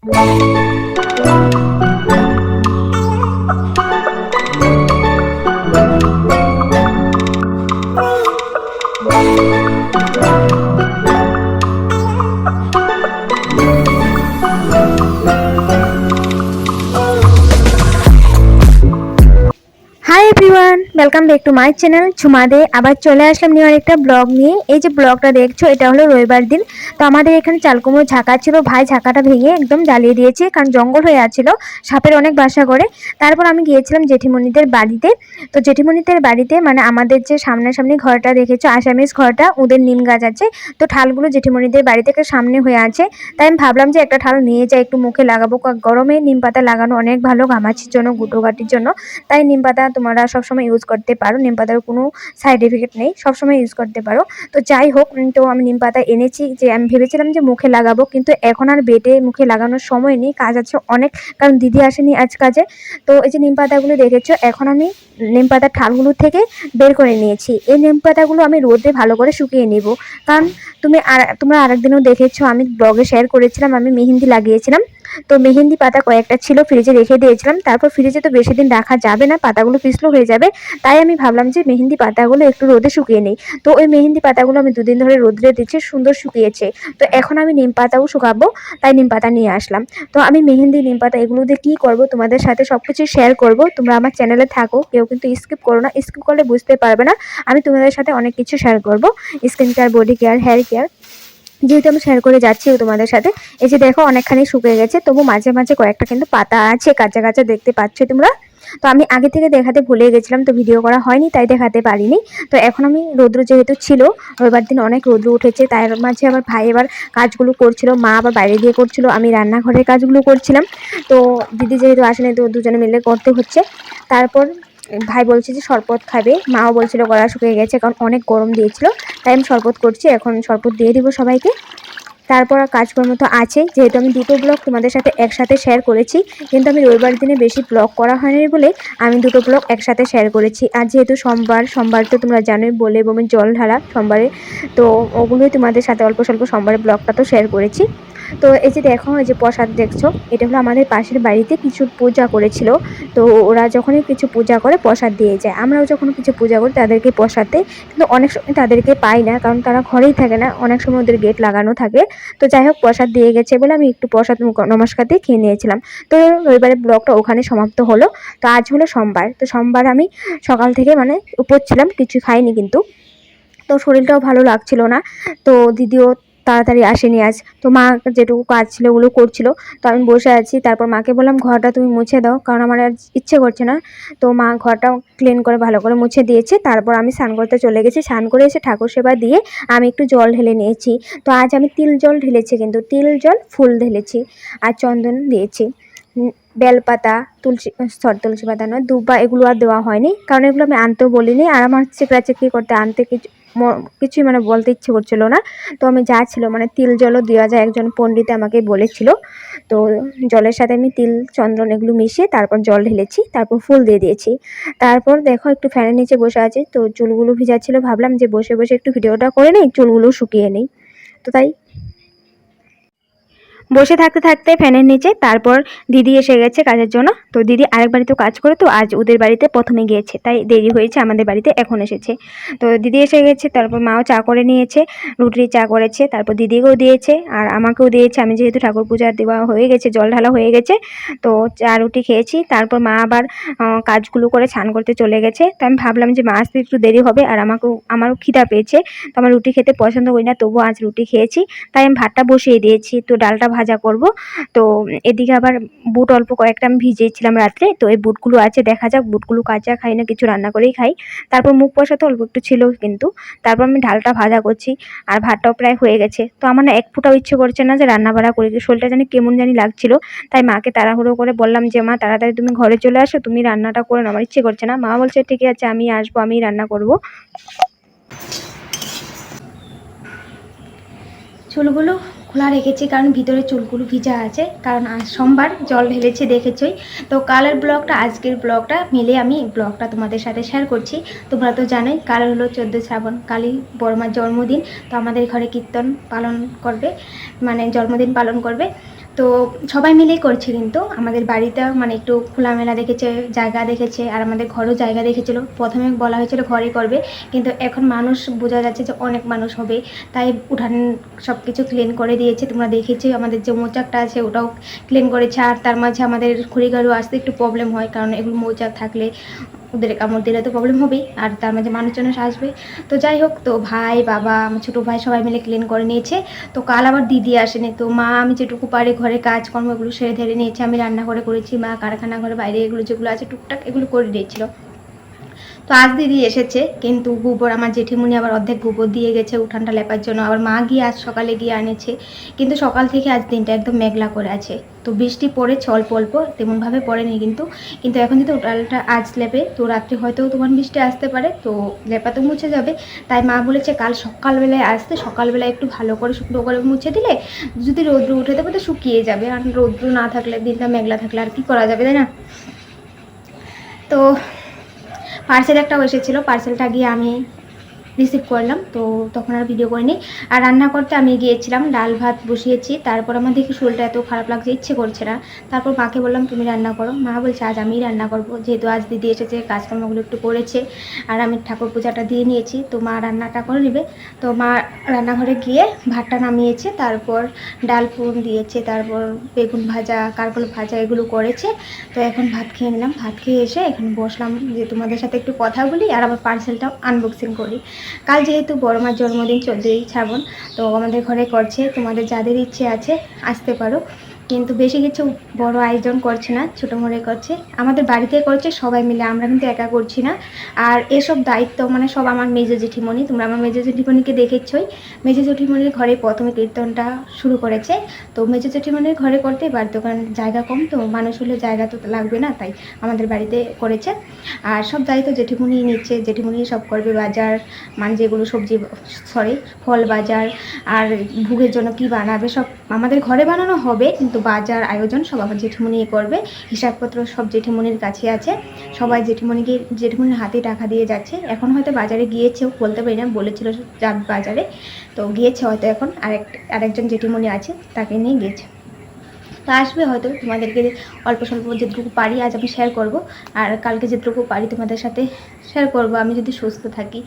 High everyone, welcome back to my channel Jhuma De. আবার চলে আসলাম new আরেকটা ব্লগ নিয়ে। এই যে ব্লগটা দেখছো, এটা হলো রবিবার দিন। তো আমাদের এখানে চালকুমড়ো ঝাঁকা ছিল, ভাই ঝাঁকাটা ভেঙে একদম জ্বালিয়ে দিয়েছে, কারণ জঙ্গল হয়ে আছিল, সাপের অনেক বাসা করে। তারপর আমি গিয়েছিলাম জেঠিমণিদের বাড়িতে। তো জেঠিমণিদের বাড়িতে মানে আমাদের যে সামনাসামনি ঘরটা দেখেছো, আসামিস ঘরটা, ওদের নিম গাছ আছে। তো ঠালগুলো জেঠিমণিদের বাড়ি থেকে সামনে হয়ে আছে। তাই আমি ভাবলাম যে একটা ঠাল নিয়ে যাই, একটু মুখে লাগাবো। গরমে নিম পাতা লাগানো অনেক ভালো, ঘামাচির জন্য, গুটোগাটির জন্য। তাই নিম পাতা তোমরা সবসময় ইউজ করতে পারো, নিম পাতার কোনো সাইড এফেক্ট নেই, সবসময় ইউজ করতে পারো। তো যাই হোক, তো আমি নিম পাতা এনেছি, যে আমি ভেবেছিলাম যে মুখে লাগাবো, কিন্তু এখন আর বেটে মুখে লাগানোর সময় নেই, কাজ আছে অনেক, কারণ দিদি আসেনি আজ কাজে। তো এই যে নিম পাতাগুলো দেখেছো, এখন আমি নিম পাতার ঠালগুলো থেকে বের করে নিয়েছি। এই নিম পাতাগুলো আমি রোদে ভালো করে শুকিয়ে নিব, কারণ তোমরা আরেকদিনও দেখেছো, আমি ব্লগে শেয়ার করেছিলাম আমি মেহেন্দি লাগিয়েছিলাম। তো মেহেন্দি পাতা কয়েকটা ছিল, ফ্রিজে রেখে দিয়েছিলাম। তারপর ফ্রিজে তো বেশি দিন রাখা যাবে না, পাতাগুলো পিছলো হয়ে যাবে। তাই আমি ভাবলাম যে মেহেন্দি পাতাগুলো একটু রোদে শুকিয়ে নেই। তো ওই মেহেন্দি পাতাগুলো আমি দুদিন ধরে রোদে দিচ্ছি, সুন্দর শুকিয়েছে। তো এখন আমি নিম পাতাও শুকাবো, তাই নিম পাতা নিয়ে আসলাম। তো আমি মেহেন্দি, নিম পাতা এগুলো দিয়ে কী করবো তোমাদের সাথে সবকিছু শেয়ার করব। তোমরা আমার চ্যানেলে থাকো, কেউ কিন্তু স্কিপ করো না, স্কিপ করলে বুঝতে পারবে না। আমি তোমাদের সাথে অনেক কিছু শেয়ার করব, skin care, body care, hair care, যেহেতু আমি শেয়ার করে যাচ্ছি তোমাদের সাথে। এই যে দেখো, অনেকখানি শুকিয়ে গেছে, তবু মাঝে মাঝে কয়েকটা কিন্তু পাতা আছে, কাঁচা কাঁচা দেখতে পাচ্ছ তোমরা। তো আমি আগে থেকে দেখাতে ভুলে গেছিলাম, তো ভিডিও করা হয়নি, তাই দেখাতে পারিনি। তো এখন আমি রৌদ্র যেহেতু ছিল, রবিবার দিন অনেক রৌদ্র উঠেছে, তাই মাঝে আবার ভাই এবার কাজগুলো করছিল, মা আবার বাইরে দিয়ে করছিল, আমি রান্নাঘরের কাজগুলো করছিলাম। তো দিদি যেহেতু আসেনি, তো দুজনে মিলে করতে হচ্ছে। তারপর ভাই বলছে যে শরবত খাবে, মাও বলছিল গলা শুকিয়ে গেছে, কারণ অনেক গরম দিয়েছিল। তাই আমি শরবত করছি, এখন শরবত দিয়ে দিব সবাইকে। তারপর কাজকর্ম তো আছে, যেহেতু আমি দুটো ব্লগ তোমাদের সাথে একসাথে শেয়ার করেছি, কিন্তু আমি রবিবার দিনে বেশি ব্লগ করা হয়নি বলে আমি দুটো ব্লগ একসাথে শেয়ার করেছি। আর যেহেতু সোমবার তো তোমরা জানোই, বলে এবং জল ঢালা সোমবারে, তো ওগুলোই তোমাদের সাথে অল্প স্বল্প সোমবারের ব্লগটা তো শেয়ার করেছি। তো এই যে দেখো, এই যে প্রসাদ দেখছো, এটা হলো আমাদের পাশের বাড়িতে কিছু পূজা করেছিল। তো ওরা যখনই কিছু পূজা করে প্রসাদ দিয়ে যায়, আমরাও যখন কিছু পূজা করি তাদেরকে প্রসাদ দেয়। কিন্তু অনেক সময় তাদেরকে পাই না, কারণ তারা ঘরেই থাকে না, অনেক সময় ওদের গেট লাগানো থাকে। তো যাই হোক, প্রসাদ দিয়ে গেছে বলে আমি একটু প্রসাদ নমস্কার দিয়ে খেয়ে নিয়েছিলাম। তো রবিবারের ব্লগটা ওখানে সমাপ্ত হলো। তো আজ হলো সোমবার, তো সোমবার আমি সকাল থেকে মানে উপোস ছিলাম, কিছু খাইনি কিন্তু। তো শরীরটাও ভালো লাগছিল না। তো দিদিও তাড়াতাড়ি আসেনি আজ, তো মা যেটুকু কাজ ছিল ওগুলো করছিল। তো আমি বসে আছি, তারপর মাকে বললাম ঘরটা তুমি মুছে দাও, কারণ আমার আর ইচ্ছে করছে না। তো মা ঘরটাও ক্লিন করে ভালো করে মুছে দিয়েছে। তারপর আমি স্নান করতে চলে গেছি, স্নান করে এসে ঠাকুর সেবা দিয়ে আমি একটু জল ঢেলে নিয়েছি। তো আজ আমি তিল জল ঢেলেছি, কিন্তু তিল জল ফুল ঢেলেছি, আর চন্দন দিয়েছি। বেলপাতা, তুলসী পাতা নয়, দুবা, এগুলো আর দেওয়া হয়নি, কারণ এগুলো আমি আনতেও বলিনি। আর আমার চেকড়াচেকড়ি করতে আনতে কিছুই মানে বলতে ইচ্ছে করছিল না। তো আমি যা ছিল মানে তিল জলও দেওয়া যায়, একজন পণ্ডিত আমাকে বলেছিল। তো জলের সাথে আমি তিল, চন্দন এগুলো মিশিয়ে তারপর জল ঢেলেছি, তারপর ফুল দিয়ে দিয়েছি। তারপর দেখো, একটু ফ্যানের নিচে বসে আছি, তো চুলগুলো ভিজা ছিল, ভাবলাম যে বসে বসে একটু ভিডিওটা করে নিই, চুলগুলো শুকিয়ে নিই। তো তাই বসে থাকতে থাকতে ফ্যানের নিচে, তারপর দিদি এসে গেছে কাজের জন্য। তো দিদি আরেক বাড়িতেও কাজ করে, তো আজ ওদের বাড়িতে প্রথমে গিয়েছে, তাই দেরি হয়েছে, আমাদের বাড়িতে এখন এসেছে। তো দিদি এসে গেছে, তারপর মাও চা করে নিয়েছে, রুটি চা করেছে, তারপর দিদিকেও দিয়েছে আর আমাকেও দিয়েছে। আমি যেহেতু ঠাকুর পূজা দেওয়া হয়ে গেছে, জল ঢালা হয়ে গেছে, তো চা রুটি খেয়েছি। তারপর মা আবার কাজগুলো করে স্নান করতে চলে গেছে। তো আমি ভাবলাম যে মা আসতে একটু দেরি হবে, আর আমারও খিদা পেয়েছে। তো আমার রুটি খেতে পছন্দ করি না, তবুও আজ রুটি খেয়েছি। তাই আমি ভাতটা বসিয়ে দিয়েছি, তো ডালটা ভাজা করব। তো এদিকে আবার বুট অল্প কয়েকটা আমি ভিজিয়েছিলাম রাত্রে, তো এই বুটগুলো আছে, দেখা যাক, বুটগুলো কাঁচা খাই না, কিছু রান্না করেই খাই। তারপর মুখ পয়সা তো অল্প একটু ছিল কিন্তু। তারপর আমি ডালটা ভাজা করছি, আর ভাতটাও প্রায় হয়ে গেছে। তো আমার না এক ফোঁটাও ইচ্ছে করছে না যে রান্না বাড়া করি, শরীরটা জানি কেমন জানি লাগছিল। তাই মাকে তাড়াহুড়ো করে বললাম যে মা, তাড়াতাড়ি তুমি ঘরে চলে আসো, তুমি রান্নাটা করে নাও, আমার ইচ্ছে করছে না। মা বলছে ঠিক আছে, আমি আসবো, আমি রান্না করব। চুলগুলো খোলা রেখেছি, কারণ ভিতরে চুলগুলো ভিজা আছে, কারণ আজ সোমবার, জল ঢেলেছে দেখেছই। তো কালের ব্লগটা আজকের ব্লগটা মিলে আমি ব্লগটা তোমাদের সাথে শেয়ার করছি। তোমরা তো জানোই, কাল হলো 14 শ্রাবণ, কালই বড়মার জন্মদিন। তো আমাদের ঘরে কীর্তন পালন করবে, মানে জন্মদিন পালন করবে। তো সবাই মিলেই করছে, কিন্তু আমাদের বাড়িতে মানে একটু খোলামেলা দেখেছে, জায়গা দেখেছে, আর আমাদের ঘরেও জায়গা দেখেছিল। প্রথমে বলা হয়েছিল ঘরে করবে, কিন্তু এখন মানুষ বোঝা যাচ্ছে যে অনেক মানুষ হবে, তাই উঠান সব কিছু ক্লিন করে দিয়েছে। তোমরা দেখেছো আমাদের যে মৌচাকটা আছে ওটাও ক্লিন করেছে। আর তার মাঝে আমাদের খড়িগাড়ু আসতে একটু প্রবলেম হয়, কারণ এগুলো মৌচাক থাকলে ওদের কামড় দিলে তো প্রবলেম হবেই, আর তার মাঝে মানুষজন আসবে। তো যাই হোক, তো ভাই, বাবা, আমার ছোটো ভাই সবাই মিলে ক্লিন করে নিয়েছে। তো কাল আবার দিদি আসেনি, তো মা আমি যেটুকু পারি ঘরে কাজকর্মগুলো সেরে ধরে নিয়েছে। আমি রান্নাঘরে করেছি, মা কারখানা ঘরে বাইরে এগুলো যেগুলো আছে টুকটাক এগুলো করে দিয়েছিল। তো আজ দিদি এসেছে, কিন্তু গোবর আমার জেঠিমুনি আবার অর্ধেক গোবর দিয়ে গেছে উঠানটা লেপার জন্য। আবার মা গিয়ে আজ সকালে গিয়ে আনেছে, কিন্তু সকাল থেকে আজ দিনটা একদম মেঘলা করে আছে। তো বৃষ্টি পড়েছে অল্প অল্প, তেমনভাবে পড়েনি কিন্তু। কিন্তু এখন যদি উঠানটা আজ লেপে তো রাত্রে হয়তো তোমার বৃষ্টি আসতে পারে, তো লেপা তো মুছে যাবে। তাই মা বলেছে কাল সকালবেলায় আসতে, সকালবেলায় একটু ভালো করে শুকনো করে মুছে দিলে যদি রৌদ্র উঠে দেবে তো শুকিয়ে যাবে। আর রৌদ্র না থাকলে, দিনটা মেঘলা থাকলে আর কি করা যাবে, তাই না? তো পার্সেল একটাও এসেছিলো, পার্সেলটা গিয়ে আমি রিসিভ করলাম, তো তখন আর ভিডিও করিনি। আর রান্না করতে আমি গিয়েছিলাম, ডাল ভাত বসিয়েছি। তারপর আমার দেখি শরীরটা এত খারাপ লাগছে, ইচ্ছে করছে না। তারপর মাকে বললাম তুমি রান্না করো। মা বলছে আজ আমিই রান্না করবো, যেহেতু আজ দিদি এসেছে, কাজকর্মগুলো একটু করেছে, আর আমি ঠাকুর পূজাটা দিয়ে নিয়েছি, তো মা রান্নাটা করে নেবে। তো মা রান্নাঘরে গিয়ে ভাতটা নামিয়েছে, তারপর ডাল ফোড়ন দিয়েছে, তারপর বেগুন ভাজা, কারকল ভাজা এগুলো করেছে। তো এখন ভাত খেয়ে নিলাম, ভাত খেয়ে এসে এখানে বসলাম যে তোমাদের সাথে একটু কথা বলি আর আবার পার্সেলটাও আনবক্সিং করি। কাল যেহেতু বড় মার জন্মদিন 14ই শ্রাবণ, তো আমাদের ঘরে করছে। তোমাদের যাদের ইচ্ছে আছে আসতে পারো, কিন্তু বেশি কিছু বড় আয়োজন করছে না, ছোটো মোড়ে করছে। আমাদের বাড়িতে করছে সবাই মিলে, আমরা কিন্তু একা করছি না। আর এসব দায়িত্ব মানে সব আমার মেজো জেঠিমণি, তোমরা আমার মেজো জেঠিমণিকে দেখেছই। মেজো জেঠিমণির ঘরে প্রথমে কীর্তনটা শুরু করেছে। তো মেজো জেঠিমণির ঘরে করতে বাড়িতে, কারণ জায়গা কম, তো মানুষ হলে জায়গা তো লাগবে না, তাই আমাদের বাড়িতে করেছে। আর সব দায়িত্ব জেঠিমণি নিচ্ছে, জেঠিমণি সব করবে, বাজার মানে যেগুলো সবজি, ফল বাজার, আর ভোগের জন্য কি বানাবে সব আমাদের ঘরে বানানো হবে, কিন্তু বাজার আয়োজন সব আমার জেঠিমণি করবে। হিসাবপত্র সব জেঠিমণির কাছে আছে, সবাই জেঠিমণির হাতে টাকা দিয়ে যাচ্ছে। এখন হয়তো বাজারে গিয়েছেও, বলতে পারি না, বলেছিল যাবে বাজারে, তো গিয়েছে হয়তো। এখন আরেকজন জেঠিমণি আছে, তাকে নিয়ে গিয়েছে, তা আসবে হয়তো। তোমাদেরকে অল্প স্বল্প যেটুকু পারি আজ আমি শেয়ার করব, আর কালকে যেটুকু পারি তোমাদের সাথে শেয়ার করব, আমি যদি সুস্থ থাকি।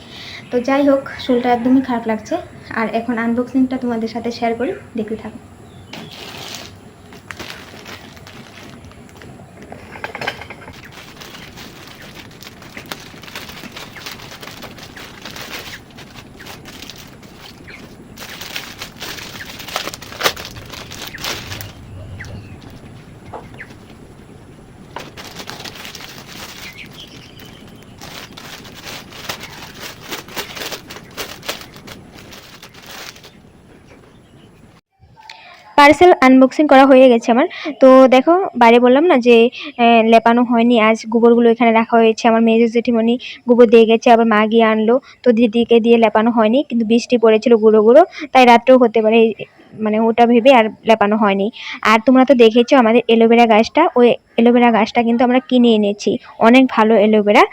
তো যাই হোক, শরীরটা একদমই খারাপ লাগছে। আর এখন আনবক্সিংটা তোমাদের সাথে শেয়ার করি, দেখতে থাকো। পার্সেল আনবক্সিং করা হয়ে গেছে আমার। তো দেখো, বাইরে বললাম না যে লেপানো হয়নি, আজ গোবরগুলো এখানে রাখা হয়েছে। আমার মেজো জেঠিমণি গোবর দিয়ে গেছে, আবার মা গিয়ে আনলো, তো দিদিকে দিয়ে লেপানো হয়নি, কিন্তু বৃষ্টি পড়েছিল গুঁড়ো গুঁড়ো, তাই রাত্রেও হতে পারে, মানে ওটা ভেবে আর লেপানো হয়নি। আর তোমরা তো দেখেছো আমাদের এলোভেরা গাছটা, ওই এলোভেরা গাছটা কিন্তু আমরা কিনে এনেছি, অনেক ভালো এলোভেরা।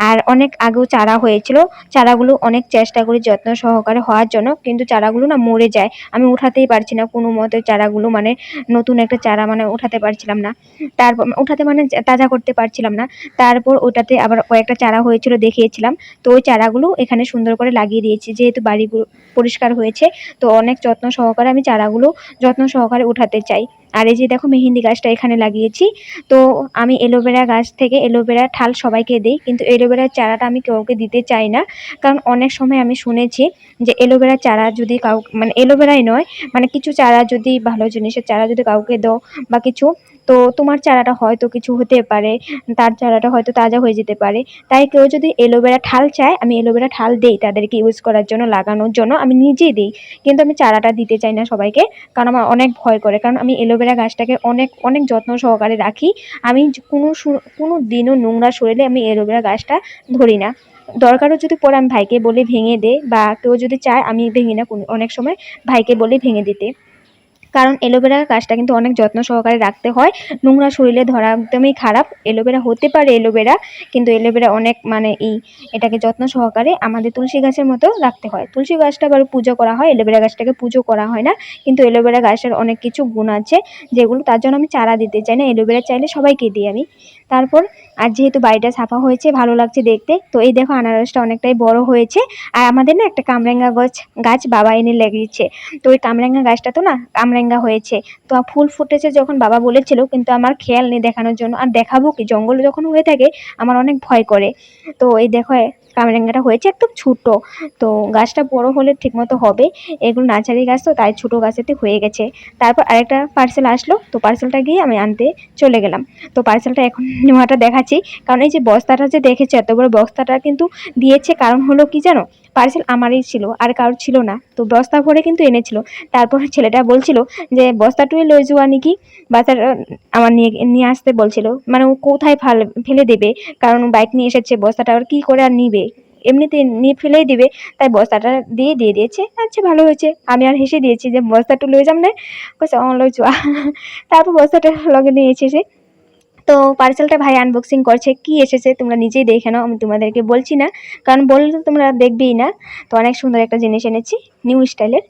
আর অনেক আগেও চারা হয়েছিল, চারাগুলো অনেক চেষ্টা করি যত্ন সহকারে হওয়ার জন্য, কিন্তু চারাগুলো না মরে যায়। আমি উঠাতেই পারছি না কোনো মতে চারাগুলো, মানে নতুন একটা চারা মানে উঠাতে পারছিলাম না। তারপর উঠাতে মানে তাজা করতে পারছিলাম না। তারপর ওটাতে আবার কয়েকটা চারা হয়েছিল, দেখিয়েছিলাম। তো ওই চারাগুলো এখানে সুন্দর করে লাগিয়ে দিয়েছি, যেহেতু বাড়ি পরিষ্কার হয়েছে, তো অনেক যত্ন সহকারে আমি চারাগুলো যত্ন সহকারে উঠাতে চাই। আর এই যে দেখো মেহেন্দি গাছটা এখানে লাগিয়েছি। তো আমি এলোভেরা গাছ থেকে এলোভেরা ঠাল সবাইকে দিই, কিন্তু এলোভেরার চারাটা আমি কাউকে দিতে চাই না। কারণ অনেক সময় আমি শুনেছি যে এলোভেরা চারা যদি মানে এলোভেরাই নয়, মানে কিছু চারা যদি, ভালো জিনিসের চারা যদি কাউকে দাও বা কিছু, তো তোমার চারাটা হয়তো কিছু হতে পারে, তার চারাটা হয়তো তাজা হয়ে যেতে পারে। তাই কেউ যদি এলোভেরা ঠাল চায়, আমি এলোভেরা ঠাল দেই তাদেরকে ইউজ করার জন্য, লাগানোর জন্য আমি নিজেই দিই, কিন্তু আমি চারাটা দিতে চাই না সবাইকে, কারণ আমার অনেক ভয় করে। কারণ আমি এলোভেরা গাছটাকে অনেক অনেক যত্ন সহকারে রাখি। আমি কোনো দিনও নোংরা শরীরে আমি এলোভেরা গাছটা ধরি না। দরকারও যদি পড়ে আমি ভাইকে বলে ভেঙে দে, বা কেউ যদি চায় আমি ভেঙে না, অনেক সময় ভাইকে বলে ভেঙে দিতে। কারণ অ্যালোভেরা গাছটা কিন্তু অনেক যত্ন সহকারে রাখতে হয়। নোংরা শরীরে ধরা একদমই খারাপ। অ্যালোভেরা হতে পারে অ্যালোভেরা, কিন্তু অ্যালোভেরা অনেক মানে এটাকে যত্ন সহকারে আমাদের তুলসী গাছের মতো রাখতে হয়। তুলসী গাছটা আবার পুজো করা হয়, অ্যালোভেরা গাছটাকে পুজো করা হয় না। কিন্তু অ্যালোভেরা গাছের অনেক কিছু গুণ আছে যেগুলো, তার জন্য আমি চারা দিতে চাই না, অ্যালোভেরা চাইলে সবাইকে দিই আমি। তারপর আর যেহেতু বাড়িটা সাফা হয়েছে, ভালো লাগছে দেখতে। তো এই দেখো আনারসটা অনেকটাই বড় হয়েছে। আর আমাদের না একটা কামরাঙ্গা গাছ বাবা এনে লাগিয়েছে। তো ওই কামরাঙ্গা গাছটা তো না কামরাঙ্গা হয়েছে। তো ফুল ফুটেছে যখন বাবা বলেছিল, কিন্তু আমার খেয়াল নেই দেখানোর জন্য। আর দেখাবো কি, জঙ্গল যখন হয়ে থাকে আমার অনেক ভয় করে। তো এই দেখো কামরাঙ্গাটা হয়েছে একদম ছোট। তো গাছটা বড় হলে ঠিকমতো হবে। এগুলো নার্সারি গাছ তো, তাই ছোট গাছেতে হয়ে গেছে। তারপর আরেকটা পার্সেল আসলো, তো পার্সেলটা গিয়ে আমি আনতে চলে গেলাম। তো পার্সেলটা এখন নেওয়াটা দেখাচ্ছি, কারণ এই যে বস্তাটা যে দেখেছো, এত বড় বস্তাটা কিন্তু দিয়েছে। কারণ হলো কি জানো, পার্সেল আমারই ছিল, আর কারোর ছিল না। তো বস্তা ভরে কিন্তু এনেছিল। তারপর ছেলেটা বলছিল যে বস্তাটুই লয়ে যাওয়া নাকি, বাচ্চাটা আমার নিয়ে নিয়ে আসতে বলছিল। মানে ও কোথায় ফেলে দেবে, কারণ বাইক নিয়ে এসেছে, বস্তাটা আর কি করে আর নিবে, এমনিতে নিয়ে ফেলেই দিবে। তাই বস্তাটা দিয়ে দিয়েছে। আচ্ছা ভালো হয়েছে, আমি আর হেসে দিয়েছি যে বস্তাটা লয়ে যাম না, বলছে লয়ে যাওয়া। তারপর বস্তাটা লগে নিয়ে এসেছে। তো পার্সেলটা ভাই আনবক্সিং করছে, কি এসেছে তোমরা নিজেই দেখে নাও, আমি তোমাদেরকে বলছি না, কারণ বললে তো তোমরা দেখবেই না। তো অনেক সুন্দর একটা জিনিস এনেছি, নিউ স্টাইলের।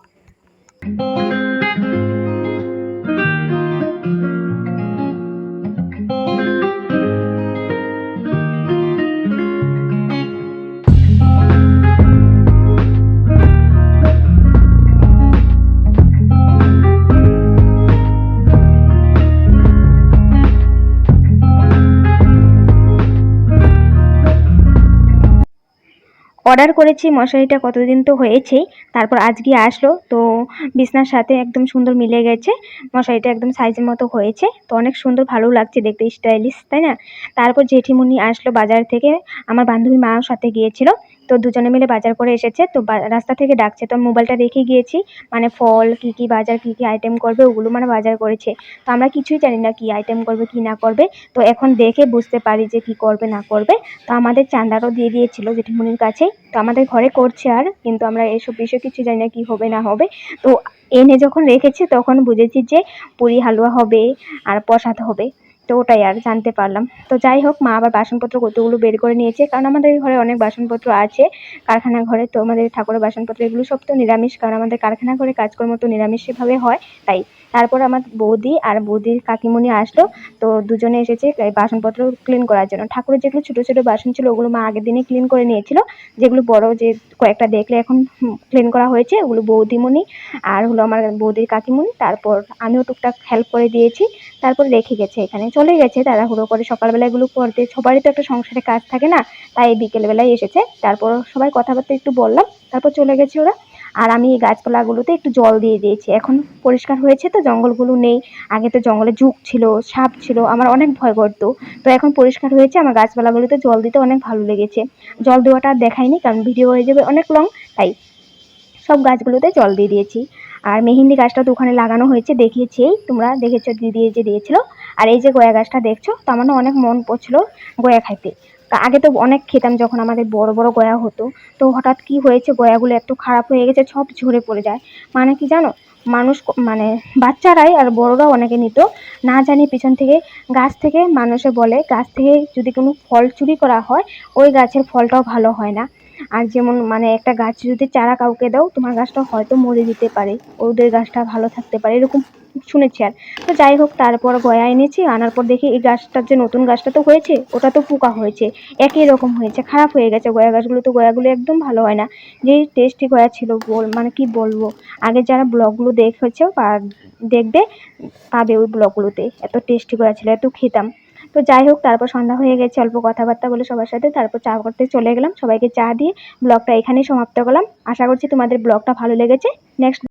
অর্ডার করেছি মশারিটা কতদিন তো হয়েছেই, তারপর আজকে আসলো। তো বিছনার সাথে একদম সুন্দর মিলে গেছে, মশারিটা একদম সাইজের মতো হয়েছে। তো অনেক সুন্দর, ভালো লাগছে দেখতে, স্টাইলিশ, তাই না? তারপর জেঠিমুনি আসলো বাজার থেকে, আমার বান্ধবী মাও সাথে গিয়েছিল। তো দুজনে মিলে বাজার করে এসেছে। তো রাস্তা থেকে ডাকছে, তো মোবাইলটা রেখে গিয়েছি, মানে ফল কি কি বাজার, কি কি আইটেম করবে ওগুলো মানে বাজার করেছে। তো আমরা কিছুই জানি না কি আইটেম করবে কি না করবে। তো এখন দেখে বুঝতে পারি যে কি করবে না করবে। তো আমাদের চাঁদারও দিয়ে দিয়েছিল জেঠিমুনির কাছে। তো আমাদের ঘরে করছে, আর কিন্তু আমরা এসব বিষয়ে কিছু জানি না কি হবে না হবে। তো এনে যখন রেখেছে তখন বুঝেছি যে পুরি হালুয়া হবে আর প্রসাদ হবে। তো ওটাই আর জানতে পারলাম। তো যাই হোক, মা আবার বাসনপত্র কতগুলো বের করে নিয়েছে, কারণ আমাদের ঘরে অনেক বাসনপত্র আছে কারখানা ঘরে। তো আমাদের ঠাকুরের বাসনপত্র এগুলো সব তো নিরামিষ, কারণ আমাদের কারখানা ঘরে কাজকর্ম তো নিরামিষভাবে হয়, তাই। তারপর আমার বৌদি আর বৌদির কাকিমুনি আসলো। তো দুজনে এসেছে এই বাসনপত্র ক্লিন করার জন্য। ঠাকুরের যেগুলো ছোট ছোট বাসন ছিল ওগুলো মা আগের দিনে ক্লিন করে নিয়েছিল। যেগুলো বড় যে কয়েকটা দেখলে এখন ক্লিন করা হয়েছে, ওগুলো বৌদিমণি আর হলো আমার বৌদির কাকিমণি। তারপর আমিও টুকটাক হেল্প করে দিয়েছি। তারপর রেখে গেছে, এখানে চলে গেছে তাড়াহুড়ো করে সকালবেলা এগুলো করতে। সবারই তো একটা সংসারে কাজ থাকে না, তাই বিকেলবেলায় এসেছে। তারপর সবাই কথাবার্তা একটু বললাম, তারপর চলে গেছে ওরা। আর আমি এই গাছপালাগুলোতে একটু জল দিয়ে দিয়েছি, এখন পরিষ্কার হয়েছে তো, জঙ্গলগুলো নেই। আগে তো জঙ্গলে ঝুঁক ছিল, সাপ ছিল, আমার অনেক ভয় করতো। তো এখন পরিষ্কার হয়েছে, আমার গাছপালাগুলোতে জল দিতে অনেক ভালো লেগেছে। জল দেওয়াটা আর দেখাইনি, কারণ ভিডিও হয়ে যাবে অনেক লং, তাই সব গাছগুলোতে জল দিয়ে দিয়েছি। আর মেহেন্দি গাছটা তো ওখানে লাগানো হয়েছে, দেখিয়েছি, তোমরা দেখেছো, দিদি যে দিয়েছিল। আর এই যে গয়া গাছটা দেখছো, তো আমার না অনেক মন পড়ছিল গয়া খাইতে। তা আগে তো অনেক খেতাম যখন আমাদের বড় বড় গয়া হতো। তো হঠাৎ কি হয়েছে, গয়াগুলো একটু খারাপ হয়ে গেছে, সব ঝরে পড়ে যায়। মানে কি জানো, মানুষ মানে বাচ্চারাই আর বড়রাও অনেকে নিত, না জানি পিছন থেকে গাছ থেকে, মানুষে বলে গাছ থেকে যদি কোনো ফল চুরি করা হয়, ওই গাছের ফলটাও ভালো হয় না। আর যেমন মানে একটা গাছ যদি চারা কাউকে দাও, তোমার গাছটা হয়তো মরে যেতে পারে, ওদের গাছটা ভালো থাকতে পারে, এরকম শুনেছি। আর তো যাই হোক, তারপর গয়া এনেছি, আনার পর দেখি এই গাছটার যে নতুন গাছটা তো হয়েছে, ওটা তো পোকা হয়েছে, একই রকম হয়েছে, খারাপ হয়ে গেছে গয়া গাছগুলো। তো গয়াগুলো একদম ভালো হয় না। যেই টেস্টি গয়া ছিল, মানে কি বলবো, আগে যারা ব্লগগুলো দেখেছো বা দেখবে, পাবে ওই ব্লগগুলোতে, এত টেস্টি গয়া ছিল, এত খেতাম। তো যাই হোক, তারপর সন্ধ্যা হয়ে গেছে, অল্প কথাবার্তা বলে সবার সাথে তারপর চা করতে চলে গেলাম, সবাইকে চা দিয়ে ব্লগটা এখানেই সমাপ্ত করলাম। আশা করছি তোমাদের ব্লগটা ভালো লেগেছে। নেক্সট